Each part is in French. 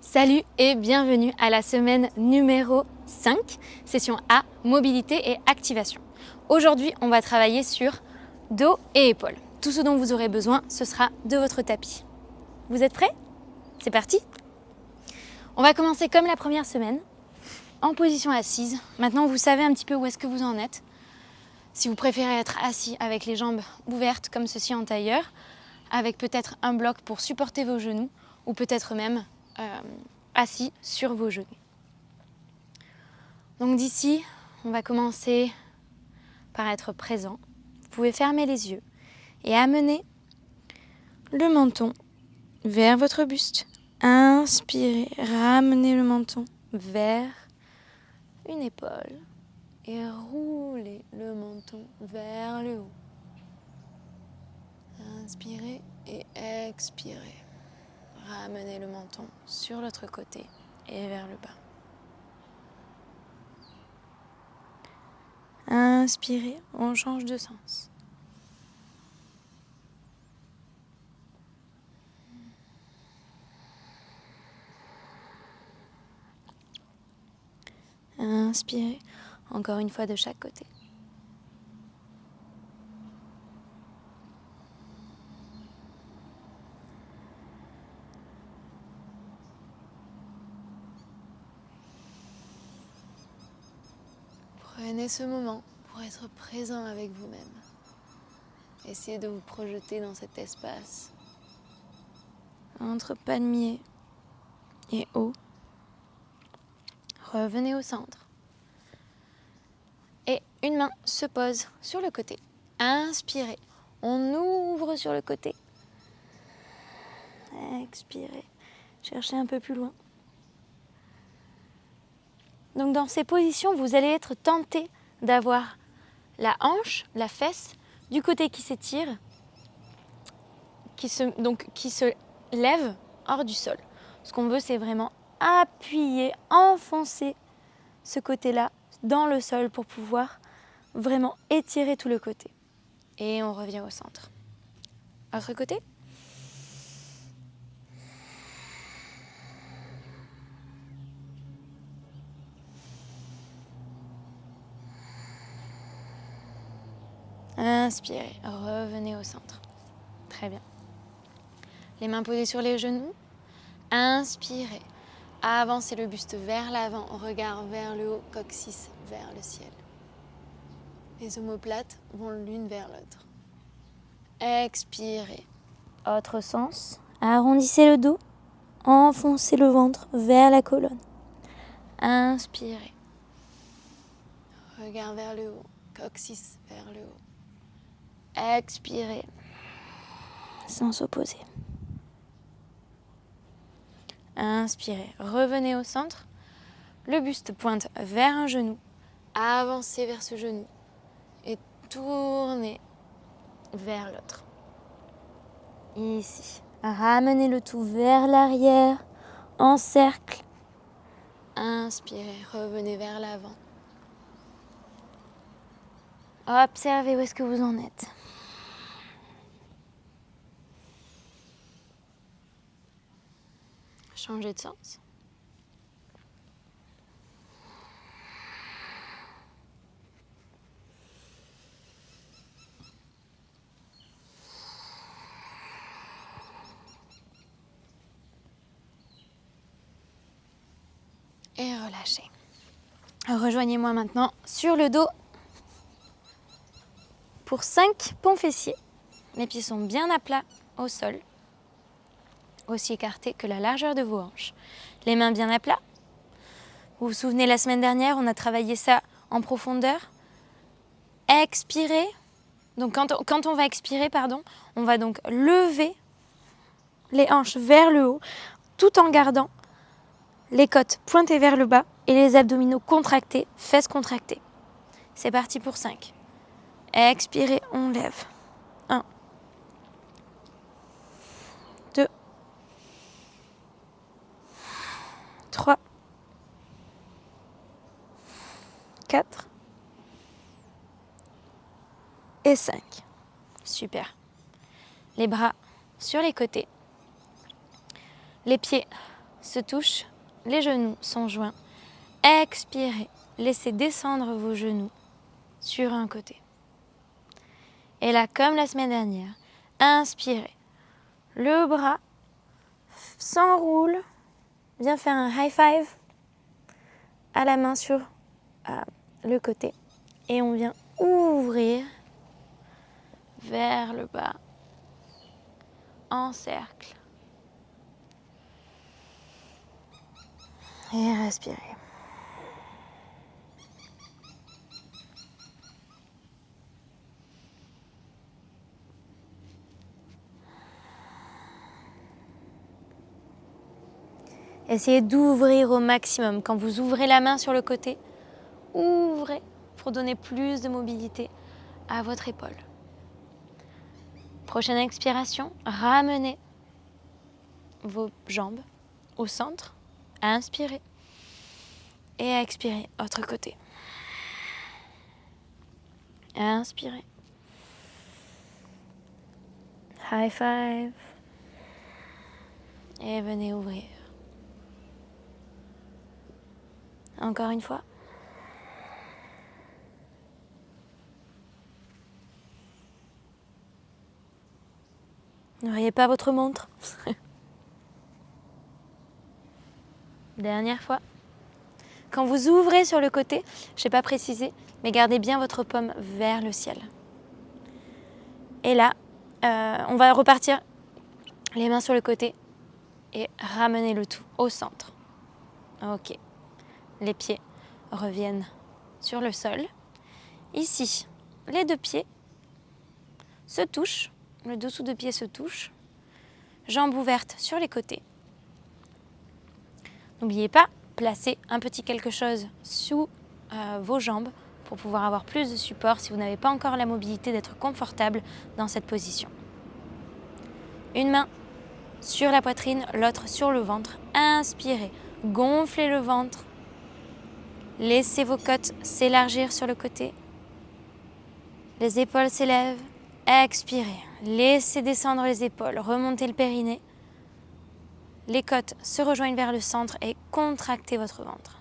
Salut et bienvenue à la semaine numéro 5, session A, mobilité et activation. Aujourd'hui, on va travailler sur dos et épaules. Tout ce dont vous aurez besoin, ce sera de votre tapis. Vous êtes prêts? C'est parti! On va commencer comme la première semaine, en position assise. Maintenant, vous savez un petit peu où est-ce que vous en êtes. Si vous préférez être assis avec les jambes ouvertes comme ceci en tailleur, avec peut-être un bloc pour supporter vos genoux, ou peut-être même assis sur vos genoux. Donc d'ici, on va commencer par être présent. Vous pouvez fermer les yeux et amener le menton vers votre buste. Inspirez, ramenez le menton vers une épaule et roulez le menton vers le haut. Inspirez et expirez. Ramenez le menton sur l'autre côté et vers le bas. Inspirez, on change de sens. Inspirez, encore une fois de chaque côté. Prenez ce moment pour être présent avec vous-même. Essayez de vous projeter dans cet espace entre palmier et haut. Revenez au centre. Et une main se pose sur le côté. Inspirez. On ouvre sur le côté. Expirez. Cherchez un peu plus loin. Donc dans ces positions, vous allez être tenté d'avoir la hanche, la fesse, du côté qui s'étire, qui se lève hors du sol. Ce qu'on veut, c'est vraiment appuyer, enfoncer ce côté-là dans le sol pour pouvoir vraiment étirer tout le côté. Et on revient au centre. Autre côté. Inspirez, revenez au centre. Très bien. Les mains posées sur les genoux. Inspirez. Avancez le buste vers l'avant, regard vers le haut, coccyx vers le ciel. Les omoplates vont l'une vers l'autre. Expirez. Autre sens. Arrondissez le dos. Enfoncez le ventre vers la colonne. Inspirez. Regard vers le haut, coccyx vers le haut. Expirez. Sans s'opposer. Inspirez. Revenez au centre. Le buste pointe vers un genou. Avancez vers ce genou. Et tournez vers l'autre. Ici. Ramenez le tout vers l'arrière. En cercle. Inspirez. Revenez vers l'avant. Observez où est-ce que vous en êtes. Changez de sens. Et relâchez. Rejoignez-moi maintenant sur le dos pour 5 ponts fessiers. Les pieds sont bien à plat au sol, aussi écartés que la largeur de vos hanches. Les mains bien à plat. Vous vous souvenez, la semaine dernière, on a travaillé ça en profondeur. Expirez. Donc quand on va expirer, on va donc lever les hanches vers le haut, tout en gardant les côtes pointées vers le bas et les abdominaux contractés, fesses contractées. C'est parti pour 5. Expirez, on lève. 1, 2, 3, 4 et 5. Super. Les bras sur les côtés. Les pieds se touchent, les genoux sont joints. Expirez, laissez descendre vos genoux sur un côté. Et là, comme la semaine dernière, inspirez. Le bras s'enroule, viens faire un high five à la main sur le côté. Et on vient ouvrir vers le bas en cercle. Et respirez. Essayez d'ouvrir au maximum. Quand vous ouvrez la main sur le côté, ouvrez pour donner plus de mobilité à votre épaule. Prochaine expiration, ramenez vos jambes au centre. Inspirez et expirez, autre côté. Inspirez. High five. Et venez ouvrir. Encore une fois. Ne riez pas votre montre. Dernière fois. Quand vous ouvrez sur le côté, je n'ai pas précisé, mais gardez bien votre paume vers le ciel. Et là, on va repartir les mains sur le côté et ramener le tout au centre. Ok. Les pieds reviennent sur le sol. Ici, les deux pieds se touchent. Le dessous de pied se touche. Jambes ouvertes sur les côtés. N'oubliez pas, placez un petit quelque chose sous vos jambes pour pouvoir avoir plus de support si vous n'avez pas encore la mobilité d'être confortable dans cette position. Une main sur la poitrine, l'autre sur le ventre. Inspirez, gonflez le ventre. Laissez vos côtes s'élargir sur le côté. Les épaules s'élèvent. Expirez, laissez descendre les épaules, remontez le périnée. Les côtes se rejoignent vers le centre et contractez votre ventre.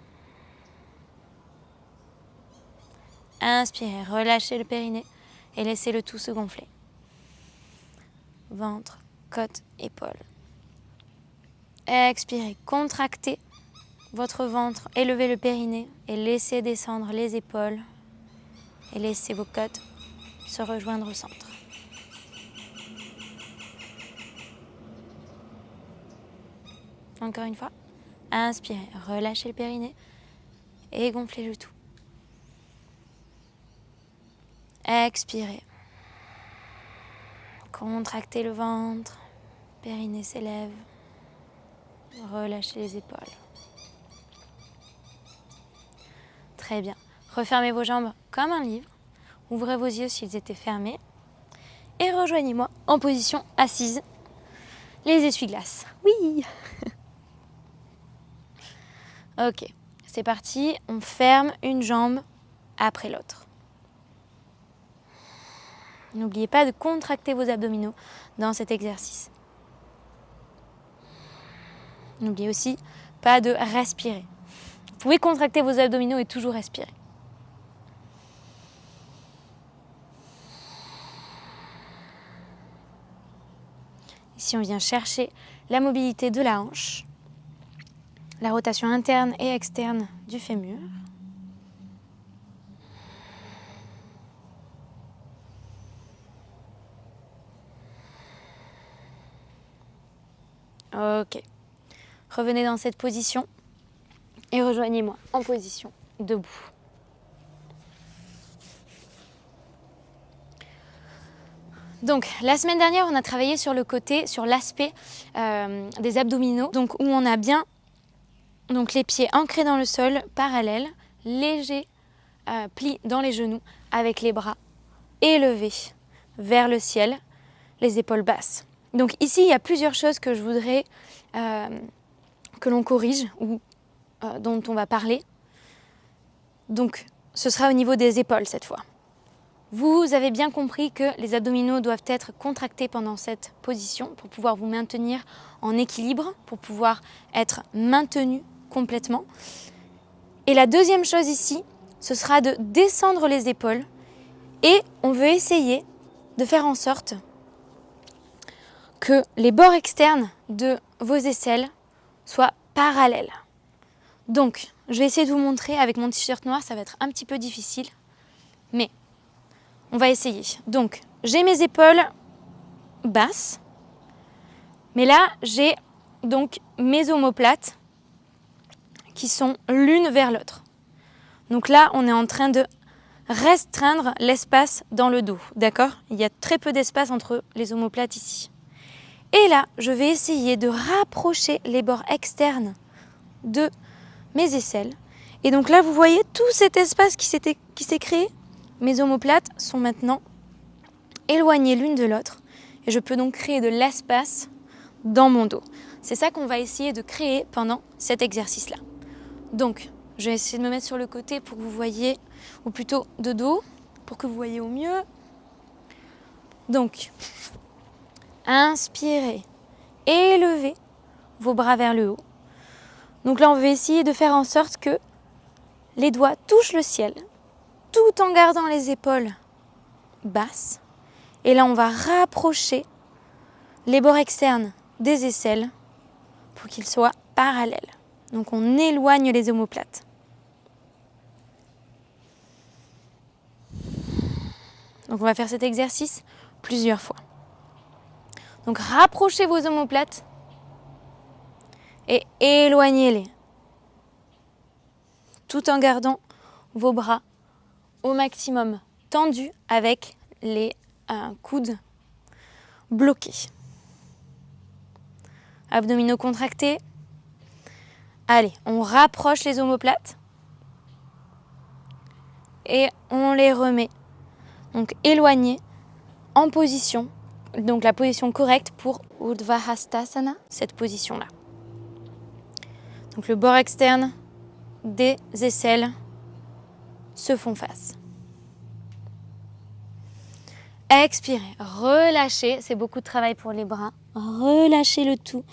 Inspirez, relâchez le périnée et laissez le tout se gonfler. Ventre, côte, épaules. Expirez, contractez votre ventre, élevez le périnée et laissez descendre les épaules et laissez vos côtes se rejoindre au centre. Encore une fois, inspirez, relâchez le périnée et gonflez le tout. Expirez, contractez le ventre, périnée s'élève, relâchez les épaules. Très bien, refermez vos jambes comme un livre, ouvrez vos yeux s'ils étaient fermés et rejoignez-moi en position assise, les essuie-glaces. Oui. Ok, c'est parti, on ferme une jambe après l'autre. N'oubliez pas de contracter vos abdominaux dans cet exercice. N'oubliez aussi pas de respirer. Vous pouvez contracter vos abdominaux et toujours respirer. Ici, on vient chercher la mobilité de la hanche, la rotation interne et externe du fémur. Ok. Revenez dans cette position et rejoignez-moi en position debout. Donc, la semaine dernière, on a travaillé sur le côté, sur l'aspect des abdominaux, donc où on a bien les pieds ancrés dans le sol, parallèles, léger pli dans les genoux, avec les bras élevés vers le ciel, les épaules basses. Donc ici, il y a plusieurs choses que je voudrais que l'on corrige ou dont on va parler. Donc, ce sera au niveau des épaules cette fois. Vous avez bien compris que les abdominaux doivent être contractés pendant cette position pour pouvoir vous maintenir en équilibre, pour pouvoir être maintenu complètement. Et la deuxième chose ici, ce sera de descendre les épaules et on veut essayer de faire en sorte que les bords externes de vos aisselles soient parallèles. Donc, je vais essayer de vous montrer avec mon t-shirt noir, ça va être un petit peu difficile, mais on va essayer. Donc, j'ai mes épaules basses, mais là, j'ai donc mes omoplates qui sont l'une vers l'autre. Donc là, on est en train de restreindre l'espace dans le dos, d'accord? Il y a très peu d'espace entre les omoplates ici. Et là, je vais essayer de rapprocher les bords externes de mes aisselles. Et donc là, vous voyez tout cet espace qui s'est créé. Mes omoplates sont maintenant éloignées l'une de l'autre. Et je peux donc créer de l'espace dans mon dos. C'est ça qu'on va essayer de créer pendant cet exercice-là. Donc, je vais essayer de me mettre sur le côté pour que vous voyez, ou plutôt de dos, pour que vous voyez au mieux. Donc, inspirez, élevez vos bras vers le haut. Donc là, on va essayer de faire en sorte que les doigts touchent le ciel, tout en gardant les épaules basses. Et là, on va rapprocher les bords externes des aisselles pour qu'ils soient parallèles. Donc on éloigne les omoplates. Donc on va faire cet exercice plusieurs fois. Donc rapprochez vos omoplates et éloignez-les, tout en gardant vos bras au maximum tendus avec les coudes bloqués. Abdominaux contractés. Allez, on rapproche les omoplates et on les remet. Donc éloignés en position, donc la position correcte pour Urdhva Hastasana, cette position-là. Donc le bord externe des aisselles se font face. Expirez, relâchez, c'est beaucoup de travail pour les bras. Relâchez le tout.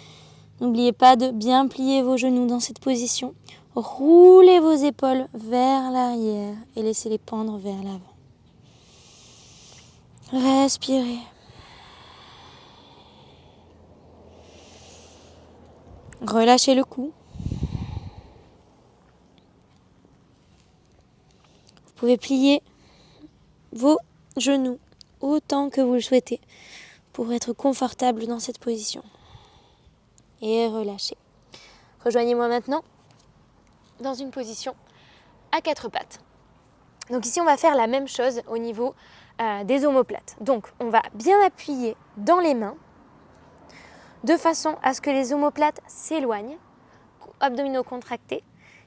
N'oubliez pas de bien plier vos genoux dans cette position. Roulez vos épaules vers l'arrière et laissez-les pendre vers l'avant. Respirez. Relâchez le cou. Vous pouvez plier vos genoux autant que vous le souhaitez pour être confortable dans cette position. Et relâchez. Rejoignez-moi maintenant dans une position à quatre pattes. Donc ici, on va faire la même chose au niveau des omoplates. Donc, on va bien appuyer dans les mains de façon à ce que les omoplates s'éloignent, abdominaux contractés.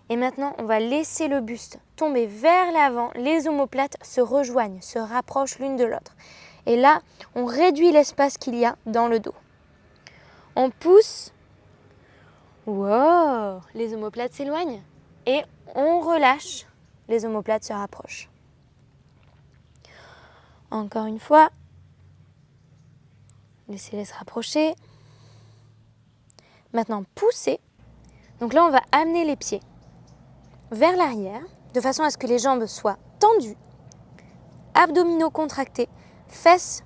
Et maintenant, on va laisser le buste tomber vers l'avant. Les omoplates se rejoignent, se rapprochent l'une de l'autre. Et là, on réduit l'espace qu'il y a dans le dos. On pousse. Wow! Les omoplates s'éloignent. Et on relâche. Les omoplates se rapprochent. Encore une fois. Laissez-les se rapprocher. Maintenant, poussez. Donc là, on va amener les pieds vers l'arrière, de façon à ce que les jambes soient tendues, abdominaux contractés, fesses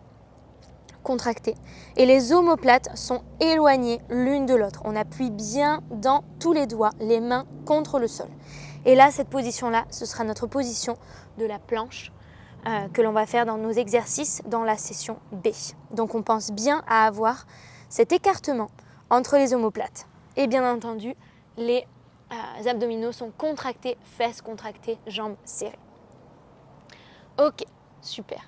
contractées, et les omoplates sont éloignées l'une de l'autre. On appuie bien dans tous les doigts, les mains contre le sol. Et là, cette position-là, ce sera notre position de la planche que l'on va faire dans nos exercices dans la session B. Donc on pense bien à avoir cet écartement entre les omoplates. Et bien entendu, les abdominaux sont contractés, fesses contractées, jambes serrées. Ok, super.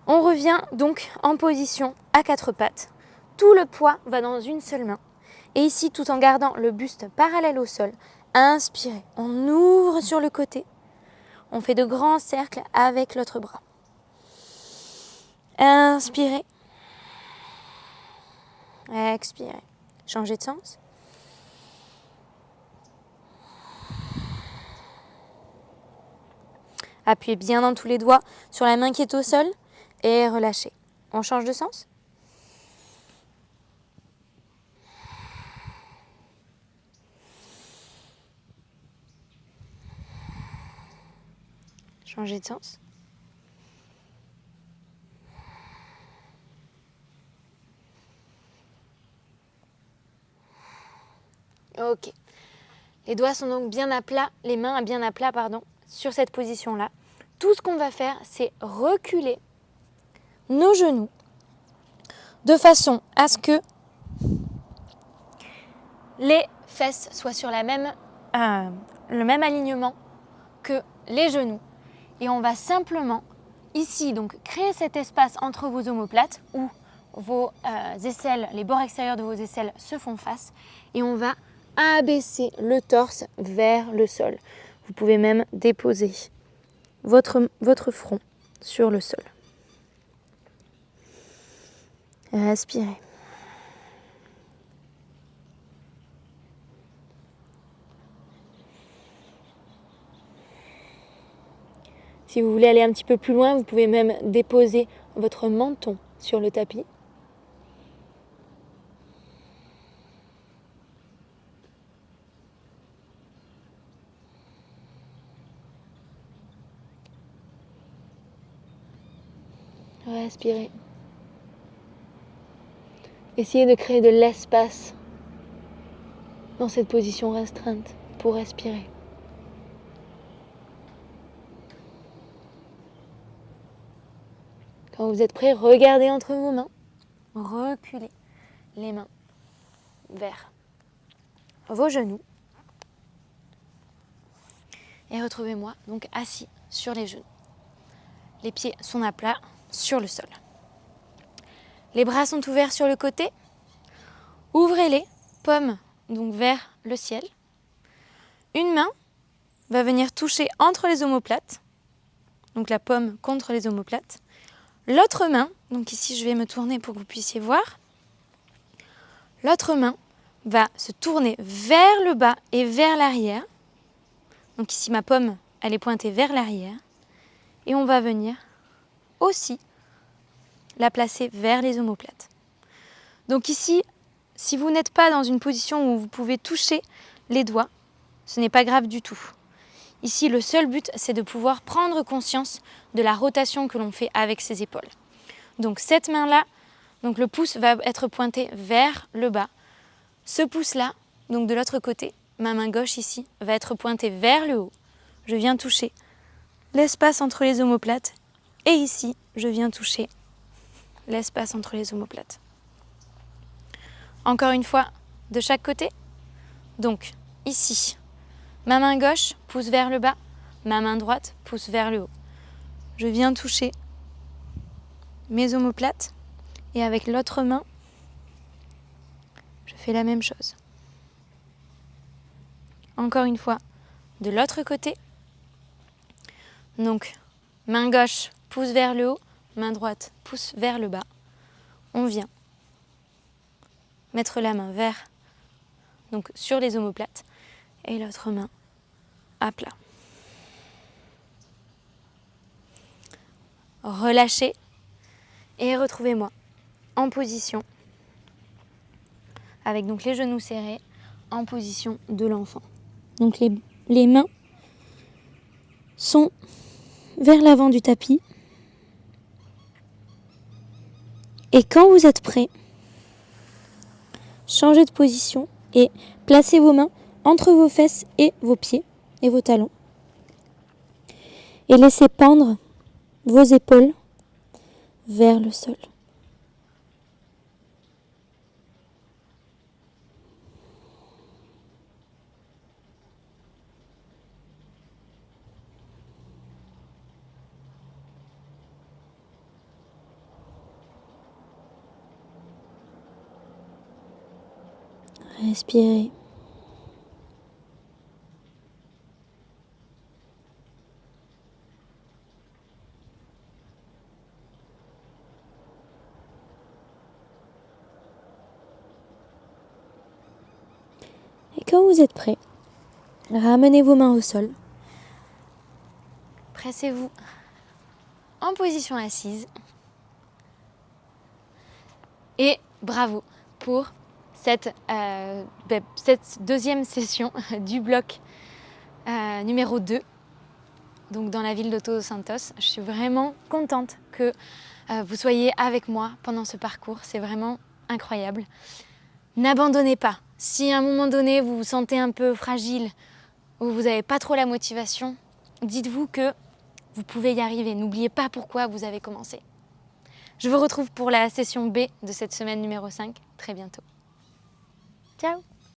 On revient donc en position à quatre pattes. Tout le poids va dans une seule main. Et ici, tout en gardant le buste parallèle au sol, inspirez. On ouvre sur le côté. On fait de grands cercles avec l'autre bras. Inspirez. Expirez. Changez de sens. Appuyez bien dans tous les doigts sur la main qui est au sol et relâchez. On change de sens. Changez de sens. Ok. Les doigts sont donc bien à plat, les mains bien à plat, sur cette position-là. Tout ce qu'on va faire, c'est reculer nos genoux de façon à ce que les fesses soient sur le même alignement que les genoux. Et on va simplement, ici, donc créer cet espace entre vos omoplates où vos aisselles, les bords extérieurs de vos aisselles se font face. Et on va abaisser le torse vers le sol. Vous pouvez même déposer votre front sur le sol. Respirez. Si vous voulez aller un petit peu plus loin, vous pouvez même déposer votre menton sur le tapis. Respirez. Essayez de créer de l'espace dans cette position restreinte pour respirer. Quand vous êtes prêt, regardez entre vos mains, reculez les mains vers vos genoux et retrouvez-moi donc assis sur les genoux. Les pieds sont à plat sur le sol. Les bras sont ouverts sur le côté. Ouvrez-les, paumes donc vers le ciel. Une main va venir toucher entre les omoplates, donc la paume contre les omoplates. L'autre main, donc ici je vais me tourner pour que vous puissiez voir, l'autre main va se tourner vers le bas et vers l'arrière. Donc ici ma paume, elle est pointée vers l'arrière. Et on va venir aussi la placer vers les omoplates. Donc ici, si vous n'êtes pas dans une position où vous pouvez toucher les doigts, ce n'est pas grave du tout. Ici, le seul but, c'est de pouvoir prendre conscience de la rotation que l'on fait avec ses épaules. Donc cette main-là, donc le pouce va être pointé vers le bas. Ce pouce-là, donc de l'autre côté, ma main gauche ici, va être pointée vers le haut. Je viens toucher l'espace entre les omoplates et ici, je viens toucher l'espace entre les omoplates. Encore une fois, de chaque côté. Donc ici, ma main gauche pousse vers le bas, ma main droite pousse vers le haut. Je viens toucher mes omoplates et avec l'autre main, je fais la même chose. Encore une fois, de l'autre côté. Donc, main gauche pousse vers le haut, main droite pousse vers le bas. On vient mettre la main donc sur les omoplates et l'autre main à plat. Relâchez et retrouvez-moi en position avec donc les genoux serrés en position de l'enfant. Donc les mains sont vers l'avant du tapis. Et quand vous êtes prêt, changez de position et placez vos mains entre vos fesses et vos pieds et vos talons. Et laissez pendre vos épaules vers le sol. Respirez. Et quand vous êtes prêt, ramenez vos mains au sol. Pressez-vous en position assise. Et bravo pour cette deuxième session du bloc numéro 2, donc dans la ville de Todos Santos. Je suis vraiment contente que vous soyez avec moi pendant ce parcours, c'est vraiment incroyable. N'abandonnez pas. Si à un moment donné vous vous sentez un peu fragile ou vous n'avez pas trop la motivation, dites-vous que vous pouvez y arriver. N'oubliez pas pourquoi vous avez commencé. Je vous retrouve pour la session B de cette semaine numéro 5 très bientôt. Ciao!